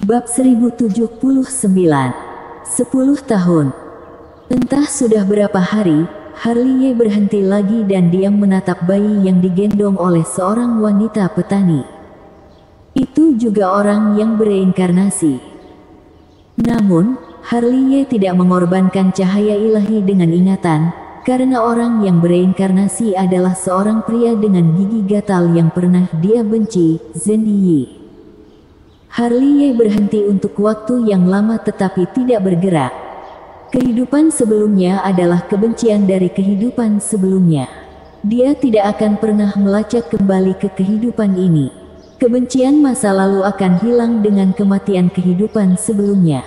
Bab 1079. 10 tahun. Entah sudah berapa hari, Harley berhenti lagi dan diam menatap bayi yang digendong oleh seorang wanita petani. Itu juga orang yang bereinkarnasi. Namun, Harley tidak mengorbankan cahaya ilahi dengan ingatan, karena orang yang bereinkarnasi adalah seorang pria dengan gigi gatal yang pernah dia benci, Zenyi. Harley berhenti untuk waktu yang lama tetapi tidak bergerak. Kehidupan sebelumnya adalah kebencian dari kehidupan sebelumnya. Dia tidak akan pernah melacak kembali ke kehidupan ini. Kebencian masa lalu akan hilang dengan kematian kehidupan sebelumnya.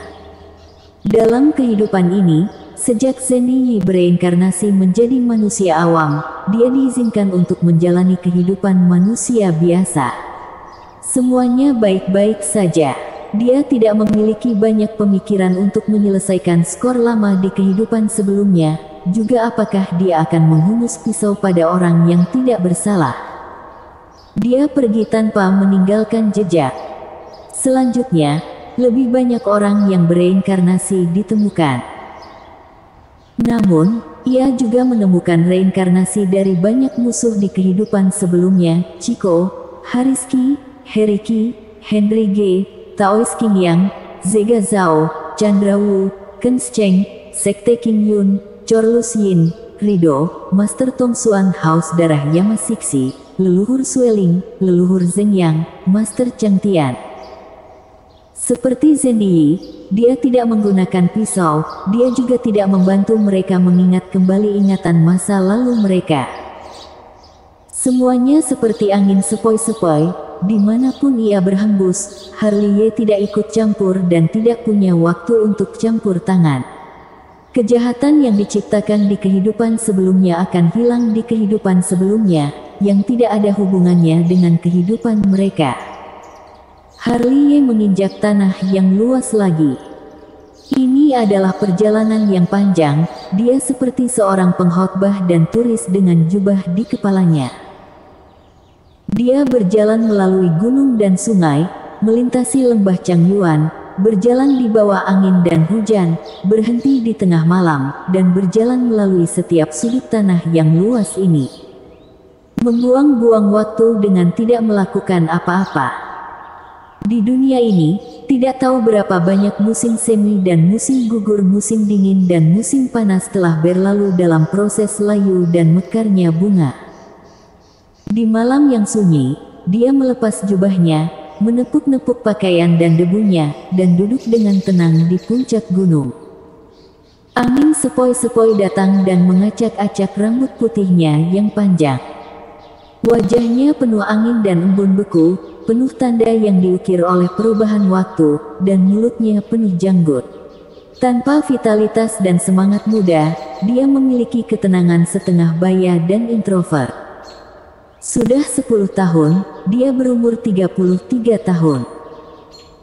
Dalam kehidupan ini, sejak Zenyi bereinkarnasi menjadi manusia awam, dia diizinkan untuk menjalani kehidupan manusia biasa. Semuanya baik-baik saja. Dia tidak memiliki banyak pemikiran untuk menyelesaikan skor lama di kehidupan sebelumnya, juga apakah dia akan menghunus pisau pada orang yang tidak bersalah. Dia pergi tanpa meninggalkan jejak. Selanjutnya, lebih banyak orang yang bereinkarnasi ditemukan. Namun, ia juga menemukan reinkarnasi dari banyak musuh di kehidupan sebelumnya, Chico, Hariski, Heriki, Henry G, Taois King Yang, Zega Zhao, Chandra Wu, Kenscheng, Sekte King Yun, Chorlus Yin, Rido, Master Tong Xuan House Darah Yamasiksi, leluhur Sueling, leluhur Zeng Yang, Master Chang Tian. Seperti Zenyi, dia tidak menggunakan pisau, dia juga tidak membantu mereka mengingat kembali ingatan masa lalu mereka. Semuanya seperti angin sepoi-sepoi. Dimanapun ia berhembus, Harley tidak ikut campur dan tidak punya waktu untuk campur tangan. Kejahatan yang diciptakan di kehidupan sebelumnya akan hilang di kehidupan sebelumnya, yang tidak ada hubungannya dengan kehidupan mereka. Harley menginjak tanah yang luas lagi. Ini adalah perjalanan yang panjang, dia seperti seorang pengkhotbah dan turis dengan jubah di kepalanya. Dia berjalan melalui gunung dan sungai, melintasi lembah Changyuan, berjalan di bawah angin dan hujan, berhenti di tengah malam, dan berjalan melalui setiap sudut tanah yang luas ini. Membuang-buang waktu dengan tidak melakukan apa-apa. Di dunia ini, tidak tahu berapa banyak musim semi dan musim gugur, musim dingin dan musim panas telah berlalu dalam proses layu dan mekarnya bunga. Di malam yang sunyi, dia melepas jubahnya, menepuk-nepuk pakaian dan debunya, dan duduk dengan tenang di puncak gunung. Angin sepoi-sepoi datang dan mengacak-acak rambut putihnya yang panjang. Wajahnya penuh angin dan embun beku, penuh tanda yang diukir oleh perubahan waktu, dan mulutnya penuh janggut. Tanpa vitalitas dan semangat muda, dia memiliki ketenangan setengah baya dan introvert. Sudah 10 tahun, dia berumur 33 tahun.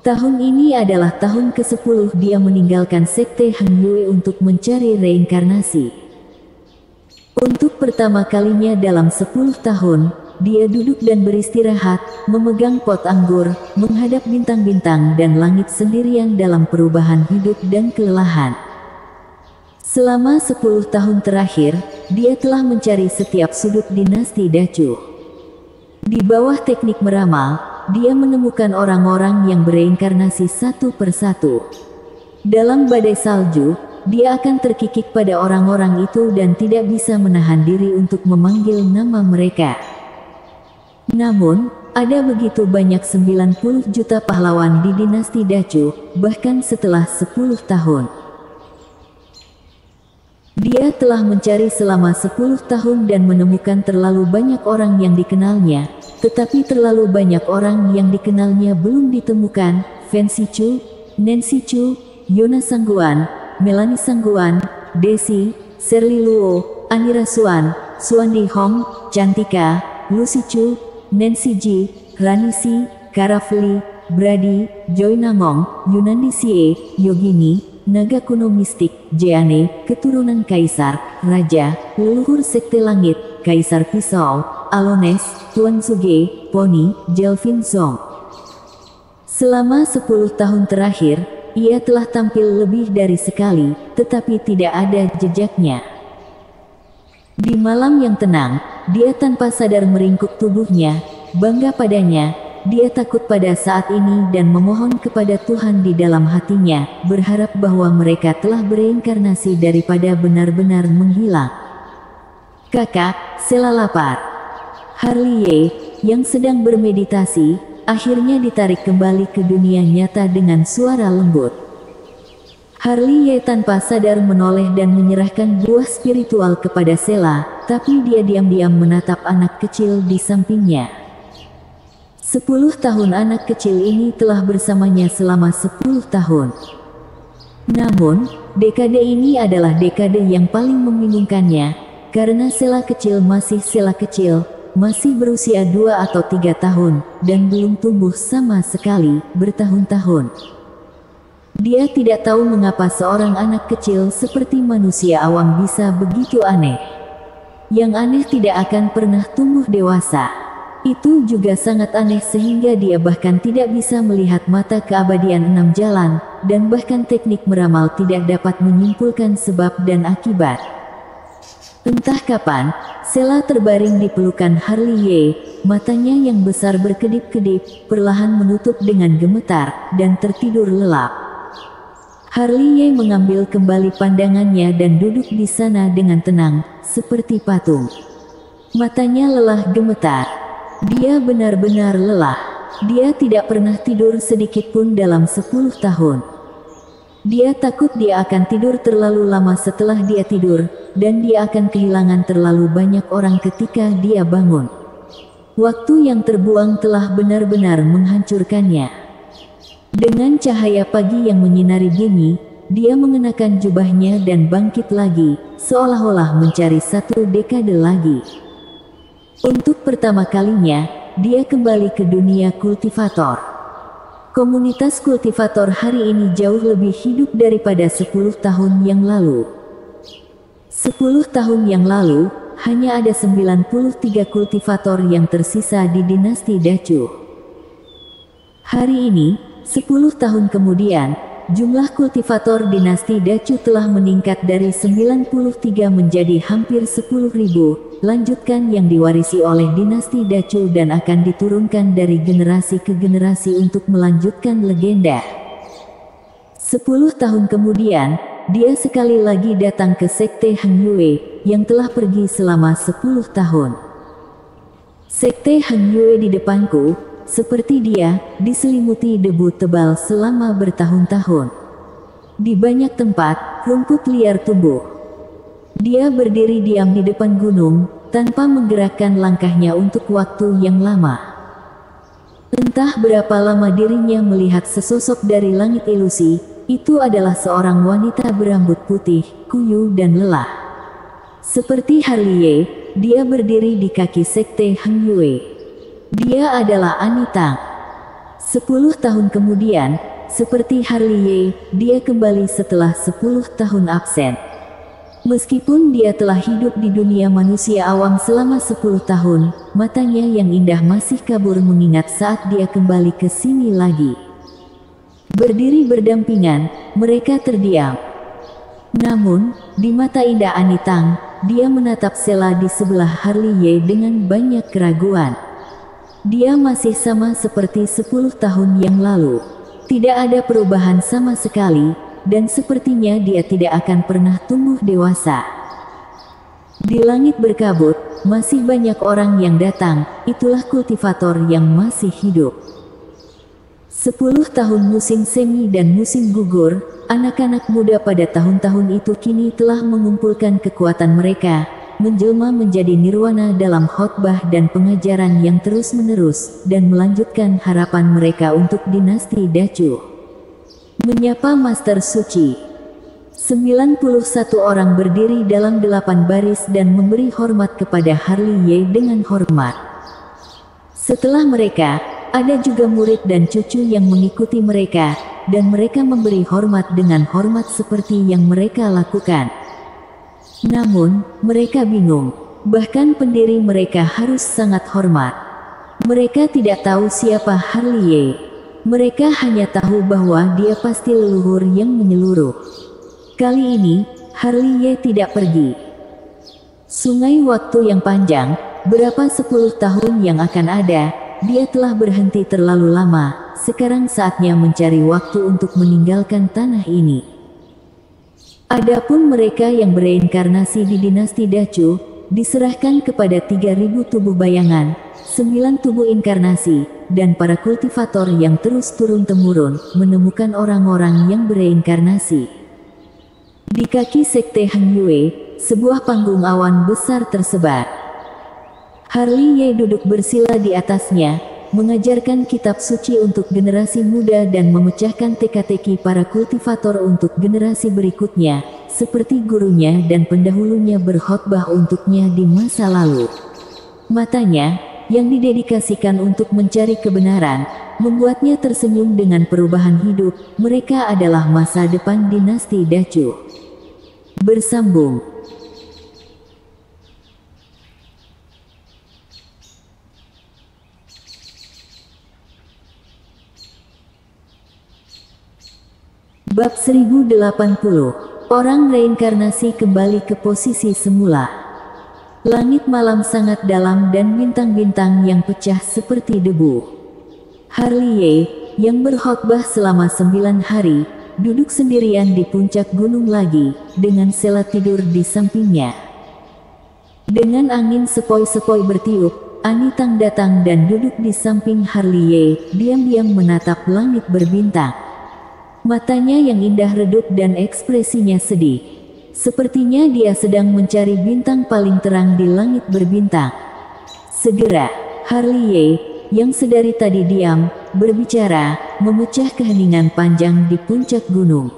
Tahun ini adalah tahun ke-10 dia meninggalkan Sekte Han Yue untuk mencari reinkarnasi. Untuk pertama kalinya dalam 10 tahun, dia duduk dan beristirahat, memegang pot anggur, menghadap bintang-bintang dan langit sendirian dalam perubahan hidup dan kelelahan. Selama 10 tahun terakhir, dia telah mencari setiap sudut dinasti Dacu. Di bawah teknik meramal, dia menemukan orang-orang yang bereinkarnasi satu persatu. Dalam badai salju, dia akan terkikik pada orang-orang itu dan tidak bisa menahan diri untuk memanggil nama mereka. Namun, ada begitu banyak 90 juta pahlawan di dinasti Dacu, bahkan setelah 10 tahun. Dia telah mencari selama 10 tahun dan menemukan terlalu banyak orang yang dikenalnya, tetapi terlalu banyak orang yang dikenalnya belum ditemukan. Fancy Chu, Nancy Chu, Yona Sangguan, Melanie Sangguan, Desi, Shirley Luo, Anira Suan, Suandi Hong, Cantika, Lucy Chu, Nancy Ji, Rani Si, Karafli, Brady, Joy Nangong, Yunandi Sie, Yogini, Naga kuno mistik, Jeane, keturunan Kaisar, Raja, leluhur Sekte Langit, Kaisar Pisau, Alones, Tuan Suge, Pony, Jelvin Song. Selama 10 tahun terakhir, ia telah tampil lebih dari sekali, tetapi tidak ada jejaknya. Di malam yang tenang, dia tanpa sadar meringkuk tubuhnya, bangga padanya, dia takut pada saat ini dan memohon kepada Tuhan di dalam hatinya, berharap bahwa mereka telah bereinkarnasi daripada benar-benar menghilang. Kakak, Sela lapar. Harley, yang sedang bermeditasi, akhirnya ditarik kembali ke dunia nyata dengan suara lembut. Harley tanpa sadar menoleh dan menyerahkan buah spiritual kepada Sela, tapi dia diam-diam menatap anak kecil di sampingnya. 10 tahun anak kecil ini telah bersamanya selama 10 tahun. Namun, dekade ini adalah dekade yang paling membingungkannya, karena Sela kecil masih Sela kecil, masih berusia 2 atau 3 tahun, dan belum tumbuh sama sekali, bertahun-tahun. Dia tidak tahu mengapa seorang anak kecil seperti manusia awam bisa begitu aneh. Yang aneh tidak akan pernah tumbuh dewasa. Itu juga sangat aneh sehingga dia bahkan tidak bisa melihat mata keabadian 6 jalan, dan bahkan teknik meramal tidak dapat menyimpulkan sebab dan akibat. Entah kapan, Sela terbaring di pelukan Harley, matanya yang besar berkedip-kedip, perlahan menutup dengan gemetar, dan tertidur lelap. Harley mengambil kembali pandangannya dan duduk di sana dengan tenang, seperti patung. Matanya lelah gemetar. Dia benar-benar lelah. Dia tidak pernah tidur sedikit pun dalam 10 tahun. Dia takut dia akan tidur terlalu lama setelah dia tidur, dan dia akan kehilangan terlalu banyak orang ketika dia bangun. Waktu yang terbuang telah benar-benar menghancurkannya. Dengan cahaya pagi yang menyinari bumi, dia mengenakan jubahnya dan bangkit lagi, seolah-olah mencari 1 dekade lagi. Untuk pertama kalinya, dia kembali ke dunia kultivator. Komunitas kultivator hari ini jauh lebih hidup daripada 10 tahun yang lalu. 10 tahun yang lalu, hanya ada 93 kultivator yang tersisa di dinasti Dacu. Hari ini, 10 tahun kemudian, jumlah kultivator dinasti Dacu telah meningkat dari 93 menjadi hampir 10.000, lanjutkan yang diwarisi oleh dinasti Dacu dan akan diturunkan dari generasi ke generasi untuk melanjutkan legenda. 10 tahun kemudian, dia sekali lagi datang ke Sekte Heng Yue, yang telah pergi selama 10 tahun. Sekte Heng Yue di depanku, seperti dia, diselimuti debu tebal selama bertahun-tahun. Di banyak tempat, rumput liar tumbuh. Dia berdiri diam di depan gunung, tanpa menggerakkan langkahnya untuk waktu yang lama. Entah berapa lama dirinya melihat sesosok dari langit ilusi, itu adalah seorang wanita berambut putih, kuyu dan lelah. Seperti Harley, dia berdiri di kaki Sekte Heng Yue. Dia adalah Anitang. 10 tahun kemudian, seperti Harley, dia kembali setelah 10 tahun absen. Meskipun dia telah hidup di dunia manusia awam selama 10 tahun, matanya yang indah masih kabur mengingat saat dia kembali ke sini lagi. Berdiri berdampingan, mereka terdiam. Namun, di mata indah Anitang, dia menatap Sela di sebelah Harley dengan banyak keraguan. Dia masih sama seperti 10 tahun yang lalu. Tidak ada perubahan sama sekali, dan sepertinya dia tidak akan pernah tumbuh dewasa. Di langit berkabut, masih banyak orang yang datang, itulah kultivator yang masih hidup. 10 tahun musim semi dan musim gugur, anak-anak muda pada tahun-tahun itu kini telah mengumpulkan kekuatan mereka, menjelma menjadi nirwana dalam khotbah dan pengajaran yang terus-menerus, dan melanjutkan harapan mereka untuk dinasti Dacu. Menyapa Master Suci. 91 orang berdiri dalam 8 baris dan memberi hormat kepada Harley dengan hormat. Setelah mereka, ada juga murid dan cucu yang mengikuti mereka, dan mereka memberi hormat dengan hormat seperti yang mereka lakukan. Namun, mereka bingung. Bahkan pendiri mereka harus sangat hormat. Mereka tidak tahu siapa Harley. Mereka hanya tahu bahwa dia pasti leluhur yang menyeluruh. Kali ini, Harley tidak pergi. Sungai waktu yang panjang, berapa 10 tahun yang akan ada, dia telah berhenti terlalu lama, sekarang saatnya mencari waktu untuk meninggalkan tanah ini. Adapun mereka yang bereinkarnasi di dinasti Dacu, diserahkan kepada 3.000 tubuh bayangan, 9 tubuh inkarnasi, dan para kultivator yang terus turun-temurun, menemukan orang-orang yang bereinkarnasi. Di kaki sekte Hang Yue, sebuah panggung awan besar tersebar. Harley duduk bersila di atasnya, mengajarkan kitab suci untuk generasi muda dan memecahkan teka-teki para kultivator untuk generasi berikutnya, seperti gurunya dan pendahulunya berkhotbah untuknya di masa lalu. Matanya, yang didedikasikan untuk mencari kebenaran, membuatnya tersenyum dengan perubahan hidup. Mereka adalah masa depan dinasti Dacu. Bersambung. Bab 1080. Orang reinkarnasi kembali ke posisi semula. Langit malam sangat dalam dan bintang-bintang yang pecah seperti debu. Harley yang berkhotbah selama 9 hari, duduk sendirian di puncak gunung lagi, dengan Sela tidur di sampingnya. Dengan angin sepoi-sepoi bertiup, Anitang datang dan duduk di samping Harley, diam-diam menatap langit berbintang. Matanya yang indah redup dan ekspresinya sedih. Sepertinya dia sedang mencari bintang paling terang di langit berbintang. Segera, Harley yang sedari tadi diam, berbicara, memecah keheningan panjang di puncak gunung.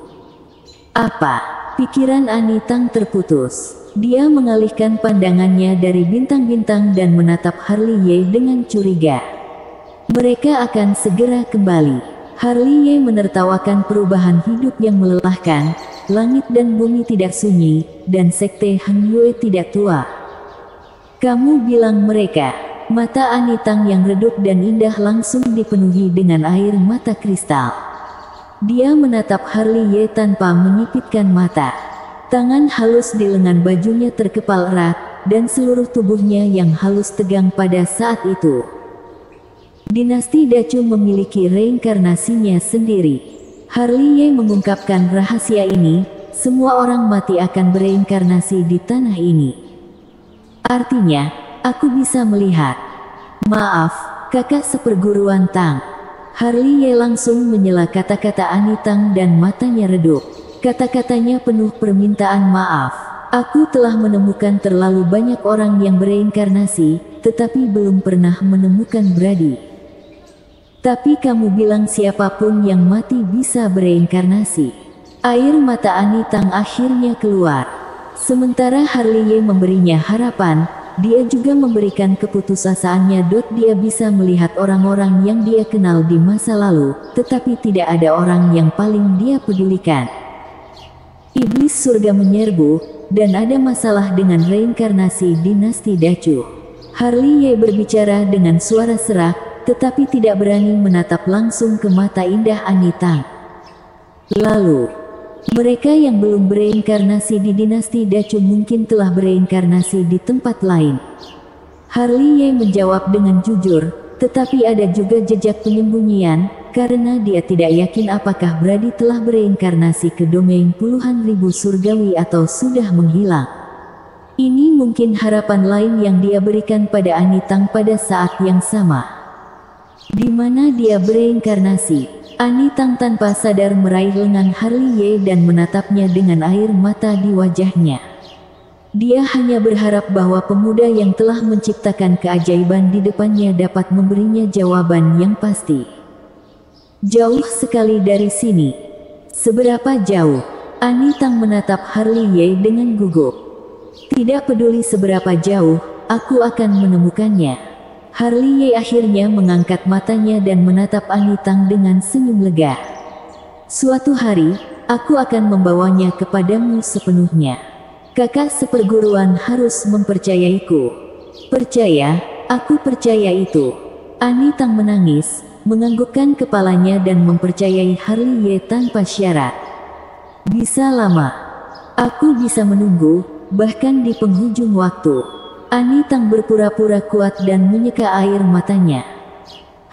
Apa? Pikiran Anitang terputus. Dia mengalihkan pandangannya dari bintang-bintang dan menatap Harley dengan curiga. Mereka akan segera kembali. Harley menertawakan perubahan hidup yang melelahkan. Langit dan bumi tidak sunyi, dan sekte Hang Yue tidak tua. Kamu bilang mereka. Mata Anitang yang redup dan indah langsung dipenuhi dengan air mata kristal. Dia menatap Harley tanpa menyipitkan mata. Tangan halus di lengan bajunya terkepal erat, dan seluruh tubuhnya yang halus tegang pada saat itu. Dinasti Dacu memiliki reinkarnasinya sendiri. Harley mengungkapkan rahasia ini, semua orang mati akan bereinkarnasi di tanah ini. Artinya, aku bisa melihat. Maaf, kakak seperguruan Tang. Harley langsung menyela kata-kata Anitang dan matanya redup. Kata-katanya penuh permintaan maaf. Aku telah menemukan terlalu banyak orang yang bereinkarnasi, tetapi belum pernah menemukan Brady. Tapi kamu bilang siapapun yang mati bisa bereinkarnasi. Air mata Anitang akhirnya keluar. Sementara Harley memberinya harapan, dia juga memberikan keputusasaannya. Dia bisa melihat orang-orang yang dia kenal di masa lalu, tetapi tidak ada orang yang paling dia pedulikan. Iblis surga menyerbu, dan ada masalah dengan reinkarnasi dinasti Dacu. Harley berbicara dengan suara serak, tetapi tidak berani menatap langsung ke mata indah Anitang. Lalu, mereka yang belum bereinkarnasi di dinasti Dacu mungkin telah bereinkarnasi di tempat lain. Harley menjawab dengan jujur, tetapi ada juga jejak penyembunyian, karena dia tidak yakin apakah Brady telah bereinkarnasi ke domain puluhan ribu surgawi atau sudah menghilang. Ini mungkin harapan lain yang dia berikan pada Anitang pada saat yang sama. Di mana dia bereinkarnasi? Anitang tanpa sadar meraih lengan Harley dan menatapnya dengan air mata di wajahnya. Dia hanya berharap bahwa pemuda yang telah menciptakan keajaiban di depannya dapat memberinya jawaban yang pasti. Jauh sekali dari sini. Seberapa jauh? Anitang menatap Harley dengan gugup. Tidak peduli seberapa jauh, aku akan menemukannya. Harley akhirnya mengangkat matanya dan menatap Anitang dengan senyum lega. Suatu hari, aku akan membawanya kepadamu sepenuhnya. Kakak seperguruan harus mempercayaiku. Percaya, aku percaya itu. Anitang menangis, menganggukkan kepalanya dan mempercayai Harley Ye tanpa syarat. Bisa lama. Aku bisa menunggu, bahkan di penghujung waktu. Ani Tang berpura-pura kuat dan menyeka air matanya.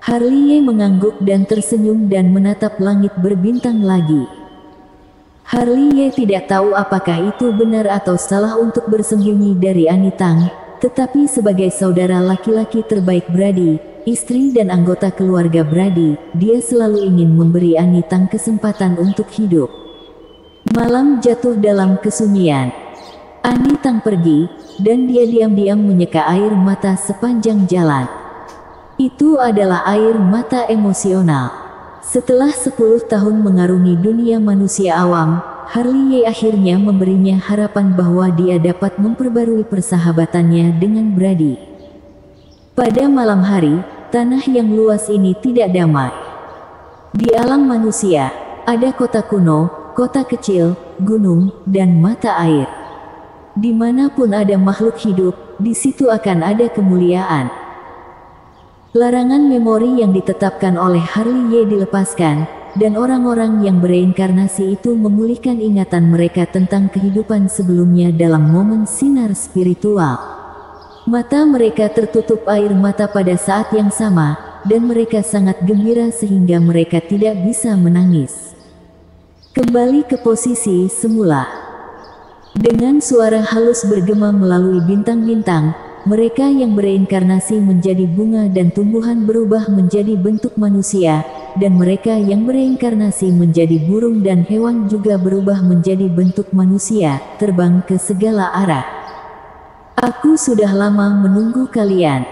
Harley Ye mengangguk dan tersenyum dan menatap langit berbintang lagi. Harley Ye tidak tahu apakah itu benar atau salah untuk bersembunyi dari Ani Tang, tetapi sebagai saudara laki-laki terbaik Brady, istri dan anggota keluarga Brady, dia selalu ingin memberi Ani Tang kesempatan untuk hidup. Malam jatuh dalam kesunyian. Ani Tang pergi, dan dia diam-diam menyeka air mata sepanjang jalan. Itu adalah air mata emosional. Setelah 10 tahun mengarungi dunia manusia awam, Harley Ye akhirnya memberinya harapan bahwa dia dapat memperbarui persahabatannya dengan Brady. Pada malam hari, tanah yang luas ini tidak damai. Di alam manusia, ada kota kuno, kota kecil, gunung, dan mata air. Dimanapun ada makhluk hidup, di situ akan ada kemuliaan. Larangan memori yang ditetapkan oleh Harley Ye dilepaskan, dan orang-orang yang bereinkarnasi itu memulihkan ingatan mereka tentang kehidupan sebelumnya dalam momen sinar spiritual. Mata mereka tertutup air mata pada saat yang sama, dan mereka sangat gembira sehingga mereka tidak bisa menangis. Kembali ke posisi semula. Dengan suara halus bergema melalui bintang-bintang, mereka yang bereinkarnasi menjadi bunga dan tumbuhan berubah menjadi bentuk manusia, dan mereka yang bereinkarnasi menjadi burung dan hewan juga berubah menjadi bentuk manusia, terbang ke segala arah. Aku sudah lama menunggu kalian.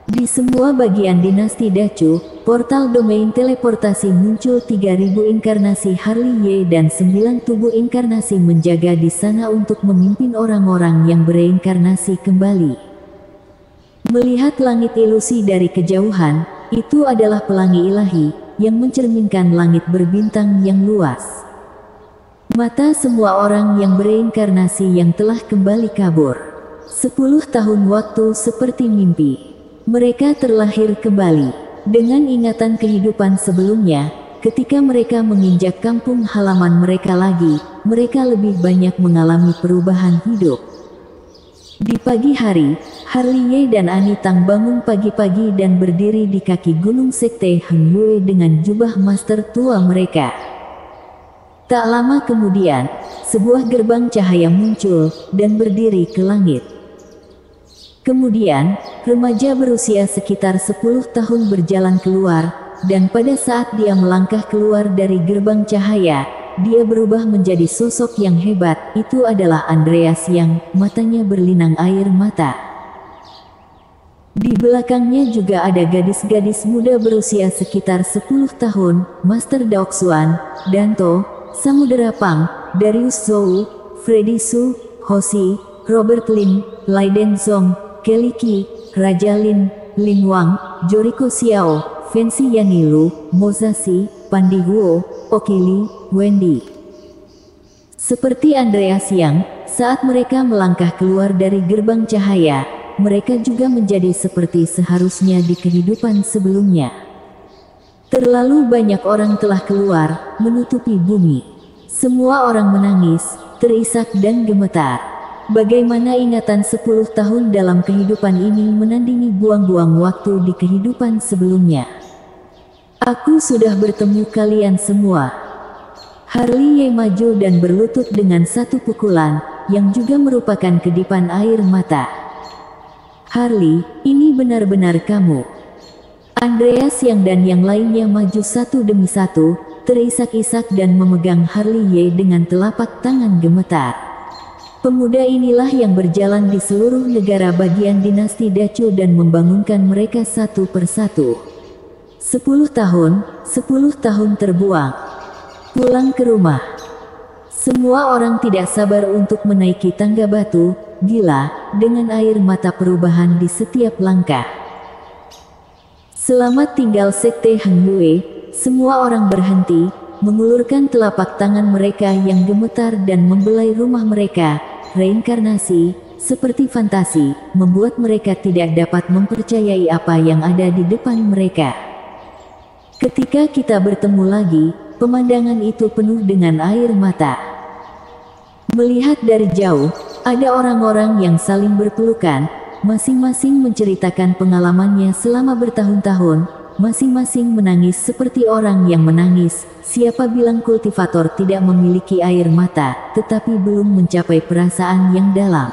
Di semua bagian dinasti Dacu, portal domain teleportasi muncul 3000 inkarnasi Harley Ye dan 9 tubuh inkarnasi menjaga di sana untuk memimpin orang-orang yang bereinkarnasi kembali. Melihat langit ilusi dari kejauhan, itu adalah pelangi ilahi, yang mencerminkan langit berbintang yang luas. Mata semua orang yang bereinkarnasi yang telah kembali kabur. 10 tahun waktu seperti mimpi. Mereka terlahir kembali, dengan ingatan kehidupan sebelumnya. Ketika mereka menginjak kampung halaman mereka lagi, mereka lebih banyak mengalami perubahan hidup. Di pagi hari, Harley Ye dan Ani Tang bangun pagi-pagi dan berdiri di kaki gunung sekte Heng Yue dengan jubah master tua mereka. Tak lama kemudian, sebuah gerbang cahaya muncul, dan berdiri ke langit. Kemudian, remaja berusia sekitar 10 tahun berjalan keluar, dan pada saat dia melangkah keluar dari gerbang cahaya, dia berubah menjadi sosok yang hebat. Itu adalah Andreas yang matanya berlinang air mata. Di belakangnya juga ada gadis-gadis muda berusia sekitar 10 tahun, Master Daoxuan, Danto, Samudera Pang, Darius Zhou, Freddy Su, Hoshi, Robert Lin, Laiden Zong, Kelly Qi, Raja Lin, Lin Wang, Joriko Xiao, Fancy Yanilu, Mozashi, Pandi Guo, Okili, Wendy. Seperti Andreas Yang, saat mereka melangkah keluar dari gerbang cahaya, mereka juga menjadi seperti seharusnya di kehidupan sebelumnya. Terlalu banyak orang telah keluar, menutupi bumi. Semua orang menangis, terisak dan gemetar. Bagaimana ingatan 10 tahun dalam kehidupan ini menandingi buang-buang waktu di kehidupan sebelumnya. Aku sudah bertemu kalian semua. Harley Ye maju dan berlutut dengan satu pukulan, yang juga merupakan kedipan air mata. Harley, ini benar-benar kamu. Andreas Yang dan yang lainnya maju satu demi satu, terisak-isak dan memegang Harley Ye dengan telapak tangan gemetar. Pemuda inilah yang berjalan di seluruh negara bagian dinasti Dacu dan membangunkan mereka satu persatu. 10 tahun terbuang. Pulang ke rumah. Semua orang tidak sabar untuk menaiki tangga batu, gila, dengan air mata perubahan di setiap langkah. Selamat tinggal Sekte Heng Yue, semua orang berhenti, mengulurkan telapak tangan mereka yang gemetar dan membelai rumah mereka. Reinkarnasi, seperti fantasi, membuat mereka tidak dapat mempercayai apa yang ada di depan mereka. Ketika kita bertemu lagi, pemandangan itu penuh dengan air mata. Melihat dari jauh, ada orang-orang yang saling berpelukan, masing-masing menceritakan pengalamannya selama bertahun-tahun, masing-masing menangis seperti orang yang menangis. Siapa bilang kultivator tidak memiliki air mata, tetapi belum mencapai perasaan yang dalam.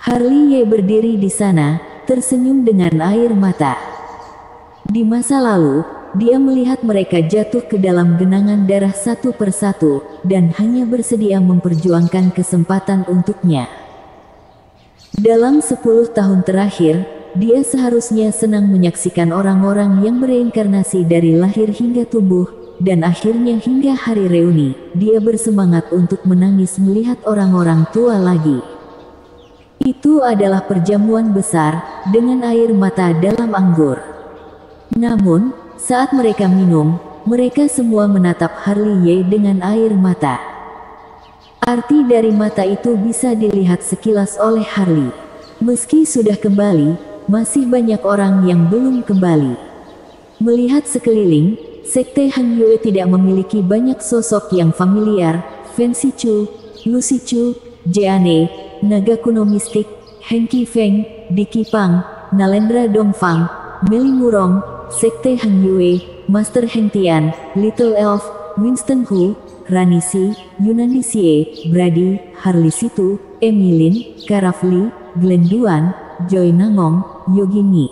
Harley berdiri di sana, tersenyum dengan air mata. Di masa lalu, dia melihat mereka jatuh ke dalam genangan darah satu persatu, dan hanya bersedia memperjuangkan kesempatan untuknya. Dalam 10 tahun terakhir, dia seharusnya senang menyaksikan orang-orang yang bereinkarnasi dari lahir hingga tumbuh, dan akhirnya hingga hari reuni, dia bersemangat untuk menangis melihat orang-orang tua lagi. Itu adalah perjamuan besar, dengan air mata dalam anggur. Namun, saat mereka minum, mereka semua menatap Harley dengan air mata. Arti dari mata itu bisa dilihat sekilas oleh Harley. Meski sudah kembali, masih banyak orang yang belum kembali. Melihat sekeliling, Sekte Han Yue tidak memiliki banyak sosok yang familiar. Fancy Chu, Lucy Chu, Jeane, naga kuno mistik, Heng Qi Feng, Diki Pang, Nalendra Dongfang, Meli Murong, Sekte Han Yue, Master Heng Tian, Little Elf, Winston Hu, Rani Si, Yunandi Sie, Brady, Harley Situ, Emilin, Karafli, Glenn Duan, Joy Nangong, Yogi Ni.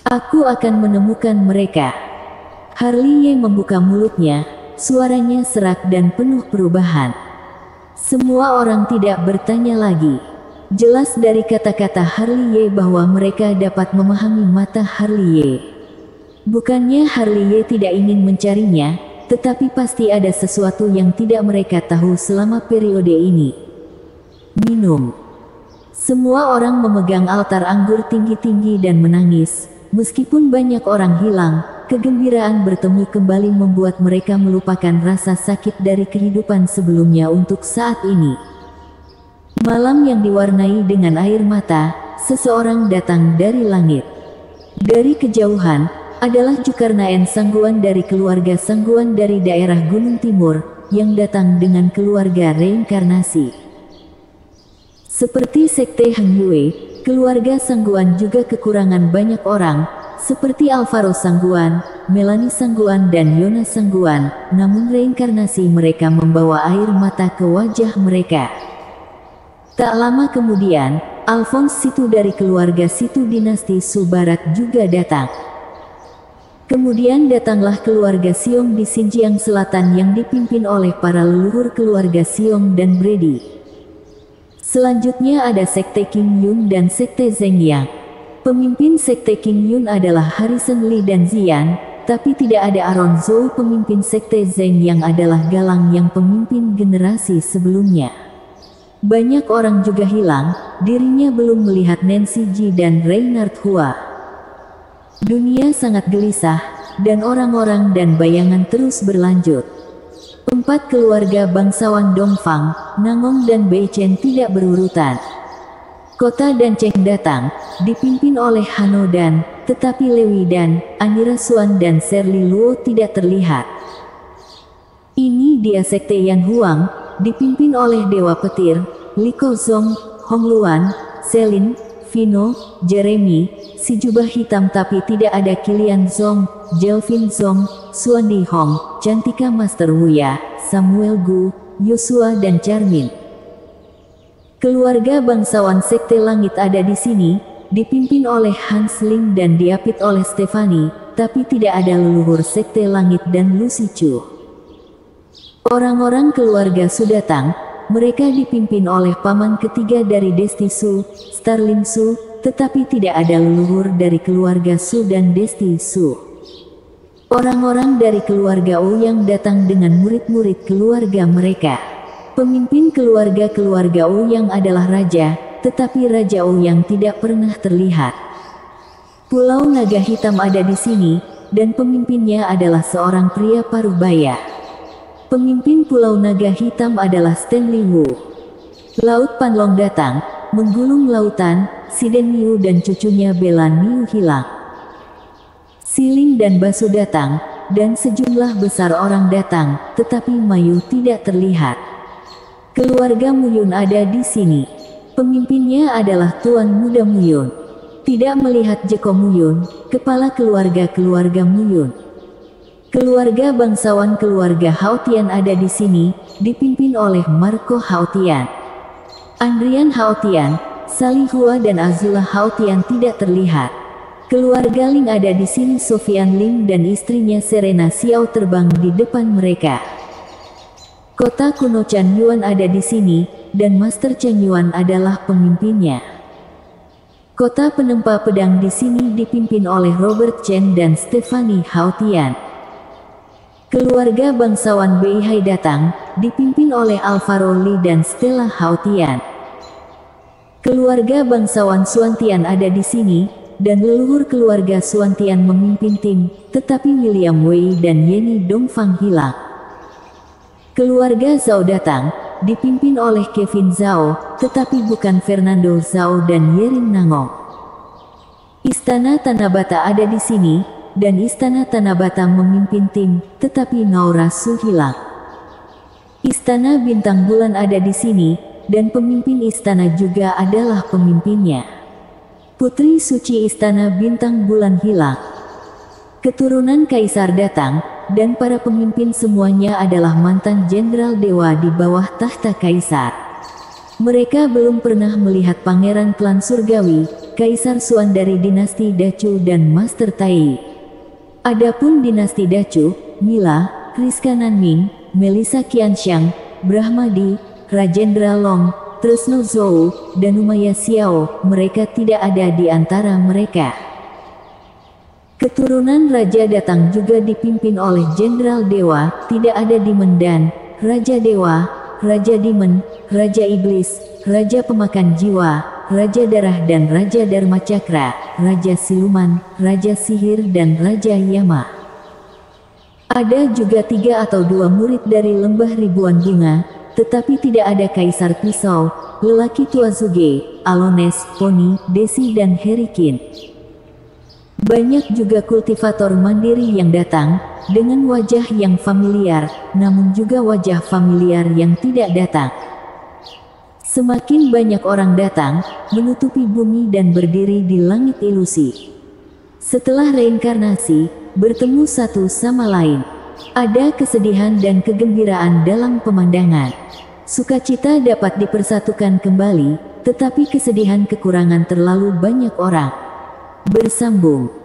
Aku akan menemukan mereka. Harley membuka mulutnya, suaranya serak dan penuh perubahan. Semua orang tidak bertanya lagi. Jelas dari kata-kata Harley bahwa mereka dapat memahami mata Harley. Bukannya Harley tidak ingin mencarinya, tetapi pasti ada sesuatu yang tidak mereka tahu selama periode ini. Minum. Semua orang memegang altar anggur tinggi-tinggi dan menangis. Meskipun banyak orang hilang, kegembiraan bertemu kembali membuat mereka melupakan rasa sakit dari kehidupan sebelumnya untuk saat ini. Malam yang diwarnai dengan air mata, seseorang datang dari langit. Dari kejauhan, adalah Zulkarnain Sangguan dari keluarga Sangguan dari daerah Gunung Timur, yang datang dengan keluarga reinkarnasi. Seperti Sekte Han Yue, keluarga Sangguan juga kekurangan banyak orang, seperti Alvaro Sangguan, Melanie Sangguan dan Yona Sangguan, namun reinkarnasi mereka membawa air mata ke wajah mereka. Tak lama kemudian, Alphonse Situ dari keluarga Situ dinasti Su Barat juga datang. Kemudian datanglah keluarga Siong di Xinjiang Selatan yang dipimpin oleh para leluhur keluarga Siong dan Brady. Selanjutnya ada Sekte King Yun dan Sekte Zheng Yang. Pemimpin Sekte King Yun adalah Harrison Lee dan Zian, tapi tidak ada Aaron Zhou. Pemimpin Sekte Zheng Yang adalah Galang yang pemimpin generasi sebelumnya. Banyak orang juga hilang, dirinya belum melihat Nancy Ji dan Reinhard Hua. Dunia sangat gelisah, dan orang-orang dan bayangan terus berlanjut. 4 keluarga bangsawan Dongfang, Nangong dan Bei Chen tidak berurutan. Kota dan Cheng datang, dipimpin oleh Hano Dan, tetapi Lewi Dan, Anira Suan dan Shirley Luo tidak terlihat. Ini dia Sekte Yan Huang, dipimpin oleh Dewa Petir, Liko Zong, Hong Luan, Selin, Vino, Jeremy, si jubah hitam tapi tidak ada Kilian Zong, Jelvin Zong, Suandi Hong, Cantika Master Wuya, Samuel Gu, Yosua dan Charmin. Keluarga bangsawan Sekte Langit ada di sini, dipimpin oleh Hans Ling dan diapit oleh Stefani, tapi tidak ada leluhur Sekte Langit dan Lucy Chu. Orang-orang keluarga Su datang, mereka dipimpin oleh paman ketiga dari Desti Su, Starlin Su, tetapi tidak ada leluhur dari keluarga Su dan Desti Su. Orang-orang dari keluarga Ouyang datang dengan murid-murid keluarga mereka. Pemimpin keluarga Ouyang adalah raja, tetapi Raja Ouyang tidak pernah terlihat. Pulau Naga Hitam ada di sini, dan pemimpinnya adalah seorang pria parubaya. Pemimpin Pulau Naga Hitam adalah Stanley Wu. Laut Panlong datang, menggulung lautan, Siden Miu dan cucunya Belan Miu hilang. Siling dan Basu datang, dan sejumlah besar orang datang, tetapi Mayu tidak terlihat. Keluarga Muyun ada di sini. Pemimpinnya adalah Tuan Muda Muyun. Tidak melihat Jeko Muyun, kepala keluarga Muyun. Keluarga bangsawan keluarga Haotian ada di sini, dipimpin oleh Marco Haotian. Andrian Haotian, Salihua dan Azula Haotian tidak terlihat. Keluarga Ling ada di sini. Sofian Ling dan istrinya Serena Xiao terbang di depan mereka. Kota kuno Chan Yuan ada di sini, dan Master Chen Yuan adalah pemimpinnya. Kota penempa pedang di sini dipimpin oleh Robert Chen dan Stephanie Haotian. Keluarga bangsawan Beihai datang, dipimpin oleh Alvaro Li dan Stella Haotian. Keluarga bangsawan Suantian ada di sini, dan leluhur keluarga Suantian memimpin tim, tetapi William Wei dan Yenny Dongfang hilang. Keluarga Zhao datang, dipimpin oleh Kevin Zhao, tetapi bukan Fernando Zhao dan Yering Nangong. Istana Tanabata ada di sini, dan Istana Tanabata memimpin tim, tetapi Naura Su hilang. Istana Bintang Bulan ada di sini, dan pemimpin istana juga adalah pemimpinnya. Putri suci Istana Bintang Bulan hilang. Keturunan Kaisar datang, dan para pemimpin semuanya adalah mantan jenderal dewa di bawah tahta Kaisar. Mereka belum pernah melihat Pangeran Klan Surgawi, Kaisar Xuan dari dinasti Dacu dan Master Tai. Adapun dinasti Dacu, Mila, Rizka Nanming, Melissa Qianxiang, Brahmadi, Rajendra Long, Tresno Zhou, dan Umaya Xiao, mereka tidak ada di antara mereka. Keturunan Raja datang juga dipimpin oleh Jenderal Dewa, tidak ada Demon dan Raja Dewa, Raja Demon, Raja Iblis, Raja Pemakan Jiwa, Raja Darah dan Raja Dharma Cakra, Raja Siluman, Raja Sihir dan Raja Yama. Ada juga 3 atau 2 murid dari Lembah Ribuan Bunga, tetapi tidak ada Kaisar Pisau, lelaki tua Zuge, Alones, Pony, Desi dan Herikin. Banyak juga kultivator mandiri yang datang, dengan wajah yang familiar, namun juga wajah familiar yang tidak datang. Semakin banyak orang datang, menutupi bumi dan berdiri di langit ilusi. Setelah reinkarnasi, bertemu satu sama lain. Ada kesedihan dan kegembiraan dalam pemandangan. Sukacita dapat dipersatukan kembali, tetapi kesedihan kekurangan terlalu banyak orang. Bersambung.